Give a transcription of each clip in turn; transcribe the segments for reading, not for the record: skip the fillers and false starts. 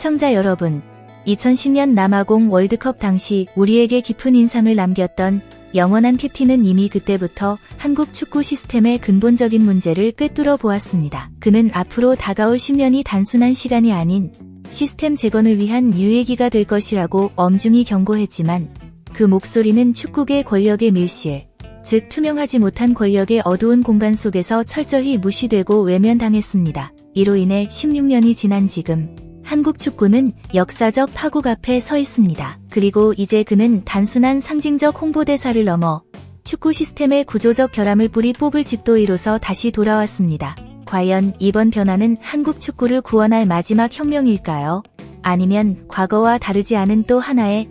시청자 여러분, 2010년 남아공 월드컵 당시 우리에게 깊은 인상을 남겼던 영원한 캡틴은 이미 그때부터 한국 축구 시스템의 근본적인 문제를 꿰뚫어 보았습니다. 그는 앞으로 다가올 10년이 단순한 시간이 아닌 시스템 재건을 위한 유예기가 될 것이라고 엄중히 경고했지만 그 목소리는 축구계 권력의 밀실, 즉 투명하지 못한 권력의 어두운 공간 속에서 철저히 무시되고 외면당했습니다. 이로 인해 16년이 지난 지금 한국 축구는 역사적 파국 앞에 서 있습니다. 그리고 이제 그는 단순한 상징적 홍보대사를 넘어 축구 시스템의 구조적 결함을 뿌리 뽑을 집도이로서 다시 돌아왔습니다. 과연 이번 변화는 한국 축구를 구원할 마지막 혁명일까요? 아니면 과거와 다르지 않은 또 하나의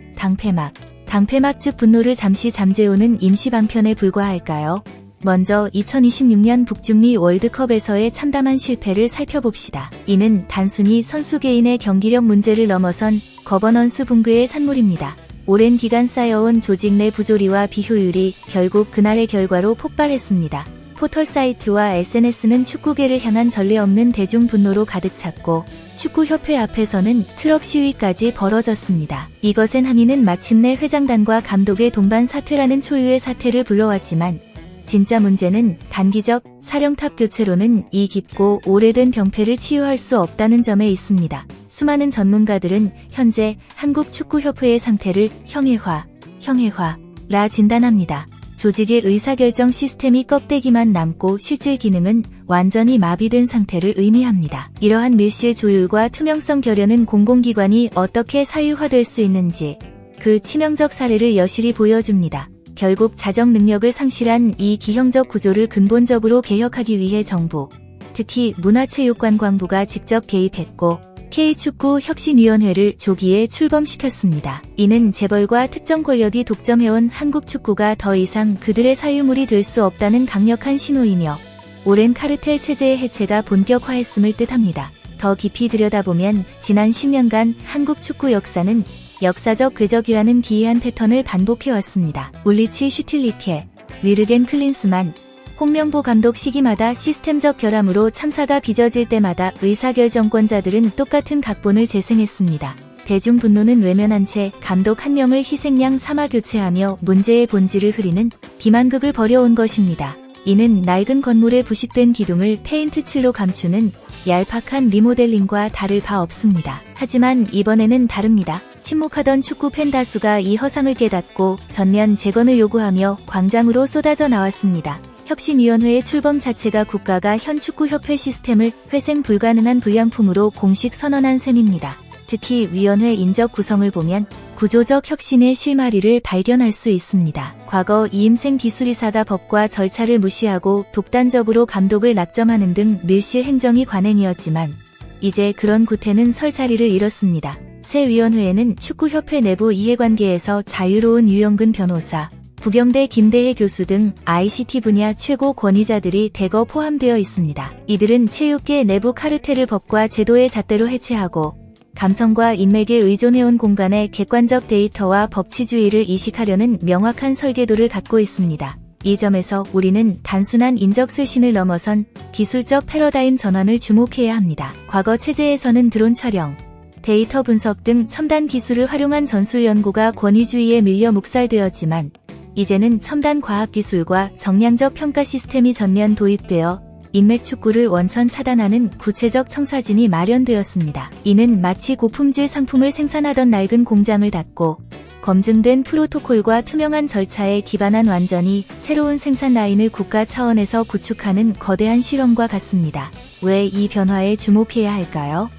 당패막 즉 분노를 잠시 잠재우는 임시방편에 불과할까요? 먼저 2026년 북중미 월드컵에서의 참담한 실패를 살펴봅시다. 이는 단순히 선수 개인의 경기력 문제를 넘어선 거버넌스 붕괴의 산물입니다. 오랜 기간 쌓여온 조직 내 부조리와 비효율이 결국 그날의 결과로 폭발했습니다. 포털 사이트와 SNS는 축구계를 향한 전례 없는 대중 분노로 가득 찼고 축구협회 앞에서는 트럭 시위까지 벌어졌습니다. 이것엔 한이는 마침내 회장단과 감독의 동반 사퇴라는 초유의 사태를 불러왔지만 진짜 문제는 단기적 사령탑 교체로는 이 깊고 오래된 병폐를 치유할 수 없다는 점에 있습니다. 수많은 전문가들은 현재 한국 축구협회의 상태를 형해화라 진단합니다. 조직의 의사결정 시스템이 껍데기만 남고 실질 기능은 완전히 마비된 상태를 의미합니다. 이러한 밀실 조율과 투명성 결여는 공공기관이 어떻게 사유화될 수 있는지 그 치명적 사례를 여실히 보여줍니다. 결국 자정 능력을 상실한 이 기형적 구조를 근본적으로 개혁하기 위해 정부, 특히 문화체육관광부가 직접 개입했고 K축구혁신위원회를 조기에 출범시켰습니다. 이는 재벌과 특정 권력이 독점해온 한국 축구가 더 이상 그들의 사유물이 될 수 없다는 강력한 신호이며 오랜 카르텔 체제의 해체가 본격화했음을 뜻합니다. 더 깊이 들여다보면 지난 10년간 한국 축구 역사는 역사적 궤적이라는 기이한 패턴을 반복해왔습니다. 울리치 슈틸리케, 위르겐 클린스만, 홍명보 감독 시기마다 시스템적 결함으로 참사가 빚어질 때마다 의사결정권자들은 똑같은 각본을 재생했습니다. 대중 분노는 외면한 채 감독 한 명을 희생양 삼아 교체하며 문제의 본질을 흐리는 비만극을 벌여온 것입니다. 이는 낡은 건물의 부식된 기둥을 페인트 칠로 감추는 얄팍한 리모델링과 다를 바 없습니다. 하지만 이번에는 다릅니다. 침묵하던 축구 팬 다수가 이 허상을 깨닫고 전면 재건을 요구하며 광장으로 쏟아져 나왔습니다. 혁신위원회의 출범 자체가 국가가 현 축구협회 시스템을 회생 불가능한 불량품으로 공식 선언한 셈입니다. 특히 위원회 인적 구성을 보면 구조적 혁신의 실마리를 발견할 수 있습니다. 과거 이임생 기술이사가 법과 절차를 무시하고 독단적으로 감독을 낙점하는 등 밀실 행정이 관행이었지만 이제 그런 구태는 설 자리를 잃었습니다. 새 위원회에는 축구협회 내부 이해관계에서 자유로운 유영근 변호사, 부경대 김대혜 교수 등 ICT 분야 최고 권위자들이 대거 포함되어 있습니다. 이들은 체육계 내부 카르텔을 법과 제도의 잣대로 해체하고 감성과 인맥에 의존해온 공간의 객관적 데이터와 법치주의를 이식하려는 명확한 설계도를 갖고 있습니다. 이 점에서 우리는 단순한 인적 쇄신을 넘어선 기술적 패러다임 전환을 주목해야 합니다. 과거 체제에서는 드론 촬영, 데이터 분석 등 첨단 기술을 활용한 전술 연구가 권위주의에 밀려 묵살되었지만 이제는 첨단 과학기술과 정량적 평가 시스템이 전면 도입되어 인맥 축구를 원천 차단하는 구체적 청사진이 마련되었습니다. 이는 마치 고품질 상품을 생산하던 낡은 공장을 닫고 검증된 프로토콜과 투명한 절차에 기반한 완전히 새로운 생산 라인을 국가 차원에서 구축하는 거대한 실험과 같습니다. 왜 이 변화에 주목해야 할까요?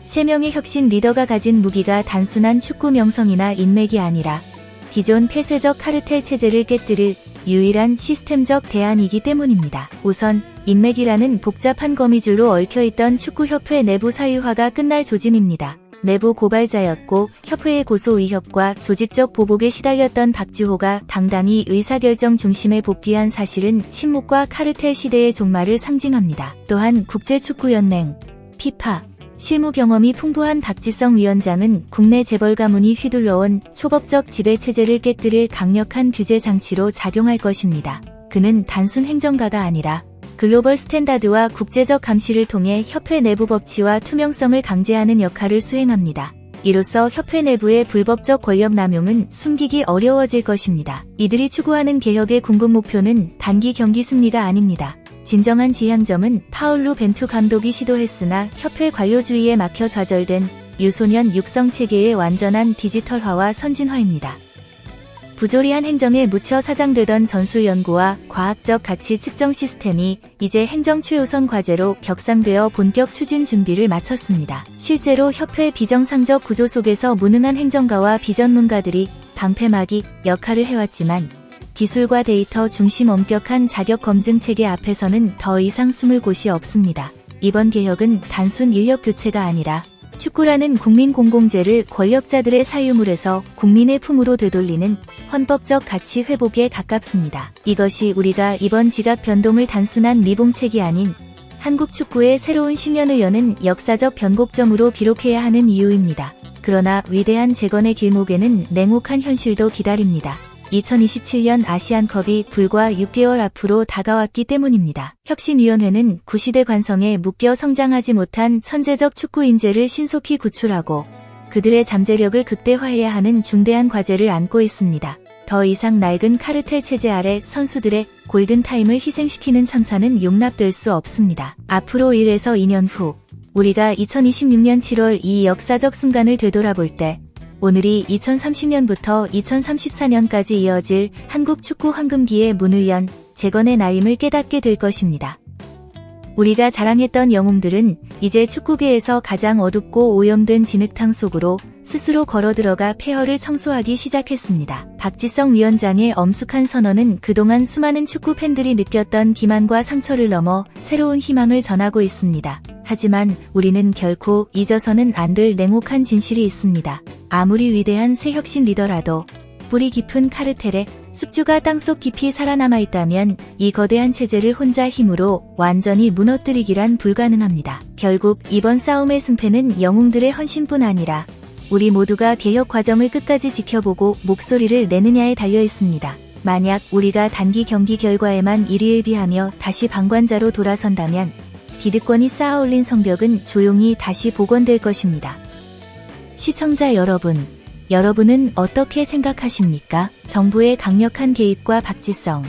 3명의 혁신 리더가 가진 무기가 단순한 축구 명성이나 인맥이 아니라 기존 폐쇄적 카르텔 체제를 깨뜨릴 유일한 시스템적 대안이기 때문입니다. 우선 인맥이라는 복잡한 거미줄로 얽혀있던 축구협회 내부 사유화가 끝날 조짐입니다. 내부 고발자였고 협회의 고소 위협과 조직적 보복에 시달렸던 박주호가 당당히 의사결정 중심에 복귀한 사실은 침묵과 카르텔 시대의 종말을 상징합니다. 또한 국제축구연맹, 피파, 실무 경험이 풍부한 박지성 위원장은 국내 재벌 가문이 휘둘러온 초법적 지배체제를 깨뜨릴 강력한 규제 장치로 작용할 것입니다. 그는 단순 행정가가 아니라 글로벌 스탠다드와 국제적 감시를 통해 협회 내부 법치와 투명성을 강제하는 역할을 수행합니다. 이로써 협회 내부의 불법적 권력 남용은 숨기기 어려워질 것입니다. 이들이 추구하는 개혁의 궁극 목표는 단기 경기 승리가 아닙니다. 진정한 지향점은 파울루 벤투 감독이 시도했으나 협회 관료주의에 막혀 좌절된 유소년 육성 체계의 완전한 디지털화와 선진화입니다. 부조리한 행정에 묻혀 사장되던 전술연구와 과학적 가치 측정 시스템이 이제 행정 최우선 과제로 격상되어 본격 추진 준비를 마쳤습니다. 실제로 협회 비정상적 구조 속에서 무능한 행정가와 비전문가들이 방패막이 역할을 해왔지만 기술과 데이터 중심 엄격한 자격 검증 체계 앞에서는 더 이상 숨을 곳이 없습니다. 이번 개혁은 단순 인력 교체가 아니라 축구라는 국민 공공재를 권력자들의 사유물에서 국민의 품으로 되돌리는 헌법적 가치 회복에 가깝습니다. 이것이 우리가 이번 지각 변동을 단순한 미봉책이 아닌 한국 축구의 새로운 10년을 여는 역사적 변곡점으로 기록해야 하는 이유입니다. 그러나 위대한 재건의 길목에는 냉혹한 현실도 기다립니다. 2027년 아시안컵이 불과 6개월 앞으로 다가왔기 때문입니다. 혁신위원회는 구시대 관성에 묶여 성장하지 못한 천재적 축구 인재를 신속히 구출하고 그들의 잠재력을 극대화해야 하는 중대한 과제를 안고 있습니다. 더 이상 낡은 카르텔 체제 아래 선수들의 골든타임을 희생시키는 참사는 용납될 수 없습니다. 앞으로 1에서 2년 후 우리가 2026년 7월 이 역사적 순간을 되돌아볼 때 오늘이 2030년부터 2034년까지 이어질 한국 축구 황금기의 문을 연 재건의 나임을 깨닫게 될 것입니다. 우리가 자랑했던 영웅들은 이제 축구계에서 가장 어둡고 오염된 진흙탕 속으로 스스로 걸어들어가 폐허를 청소하기 시작했습니다. 박지성 위원장의 엄숙한 선언은 그동안 수많은 축구 팬들이 느꼈던 기만과 상처를 넘어 새로운 희망을 전하고 있습니다. 하지만 우리는 결코 잊어서는 안 될 냉혹한 진실이 있습니다. 아무리 위대한 새 혁신 리더라도 뿌리 깊은 카르텔의 숙주가 땅속 깊이 살아남아 있다면 이 거대한 체제를 혼자 힘으로 완전히 무너뜨리기란 불가능합니다. 결국 이번 싸움의 승패는 영웅들의 헌신뿐 아니라 우리 모두가 개혁 과정을 끝까지 지켜보고 목소리를 내느냐에 달려 있습니다. 만약 우리가 단기 경기 결과에만 일희일비하며 다시 방관자로 돌아선다면 기득권이 쌓아올린 성벽은 조용히 다시 복원될 것입니다. 시청자 여러분, 여러분은 어떻게 생각하십니까? 정부의 강력한 개입과 박지성,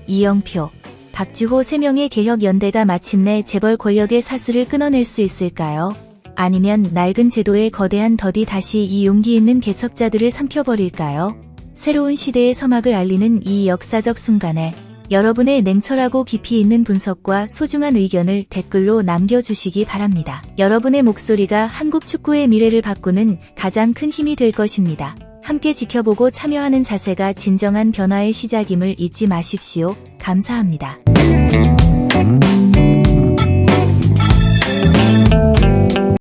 이영표, 박주호 3명의 개혁연대가 마침내 재벌 권력의 사슬을 끊어낼 수 있을까요? 아니면 낡은 제도의 거대한 덫이 다시 이 용기 있는 개척자들을 삼켜버릴까요? 새로운 시대의 서막을 알리는 이 역사적 순간에 여러분의 냉철하고 깊이 있는 분석과 소중한 의견을 댓글로 남겨주시기 바랍니다. 여러분의 목소리가 한국 축구의 미래를 바꾸는 가장 큰 힘이 될 것입니다. 함께 지켜보고 참여하는 자세가 진정한 변화의 시작임을 잊지 마십시오. 감사합니다.